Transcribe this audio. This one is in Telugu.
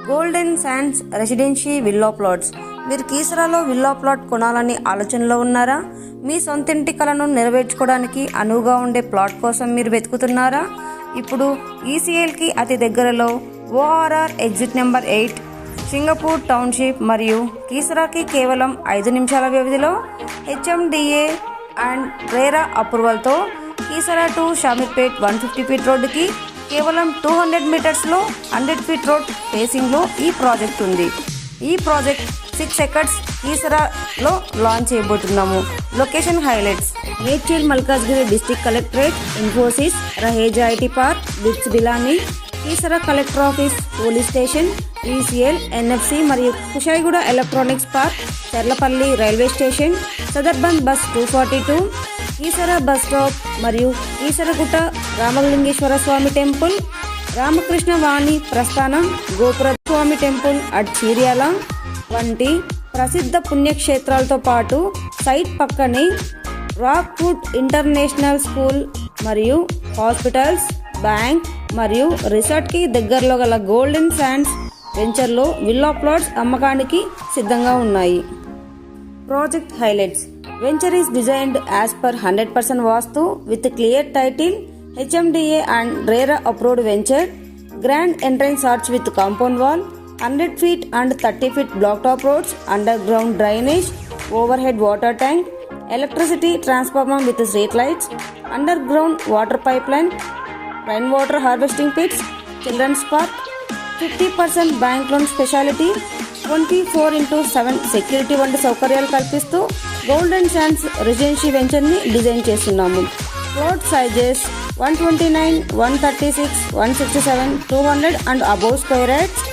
Golden sands residency villa plots. మీరు కీసరాలో విల్లా ప్లాట్ కొనాలని ఆలోచనలో ఉన్నారా? మీ సొంతింటి కలను నెరవేర్చుకోవడానికి అనువుగా ఉండే ప్లాట్ కోసం మీరు వెతుకుతున్నారా? ఇప్పుడు ఈసీఎల్కి అతి దగ్గరలో ORR exit number 8, Singapore township మరియు కీసరాకి కేవలం 5 నిమిషాల వ్యవధిలో హెచ్ఎండిఏ అండ్ రేరా అప్రూవల్తో కీసరా టు షామీర్పేట్ 150 ఫీట్ రోడ్డుకి కేవలం 200 మీటర్స్లో 100 ఫీట్ రోడ్ ఫేసింగ్లో ఈ ప్రాజెక్ట్ ఉంది. ఈ ప్రాజెక్ట్ 6 ఎకర్స్ కీసరాలో లాంచ్ చేయబోతున్నాము. Location highlights: Medchal Malkajgiri district collectorate, Infosys, Raheja IT park, BITS Pilani, Keesara collector office, police station, ECL, NFC మరియు Kushaiguda electronics park, Cherlapally railway station, suburban bus 242, Keesara bus stop మరియు Keesaragutta Ramalingeswara Swamy temple, Ramakrishna Vani Prasthanam, Gopura Swamy temple at Cheeryal వంటి ప్రసిద్ధ పుణ్యక్షేత్రాలతో పాటు సైట్ పక్కనే రాక్వుడ్ ఇంటర్నేషనల్ స్కూల్ మరియు హాస్పిటల్స్, బ్యాంక్ మరియు రిసార్ట్కి దగ్గరలో గల గోల్డెన్ శాండ్స్ వెంచర్లో విల్లా ప్లాట్స్ అమ్మకానికి సిద్ధంగా ఉన్నాయి. Project highlights: venture is designed as per 100% Vastu with clear title, HMDA and RERA approved venture, grand entrance arch with compound wall, 100 feet and 30 feet blocktop roads, underground drainage, overhead water tank, electricity transformer with street lights, underground water pipeline, rainwater harvesting pits, children's park, 50% bank loan speciality, 24/7 security వంటి సౌకర్యాలు కల్పిస్తూ గోల్డెన్ శాండ్స్ రెసిడెన్షీ వెంచర్ని డిజైన్ చేస్తున్నాము. Plot sizes 129, 136, 167, 200 and above square yards.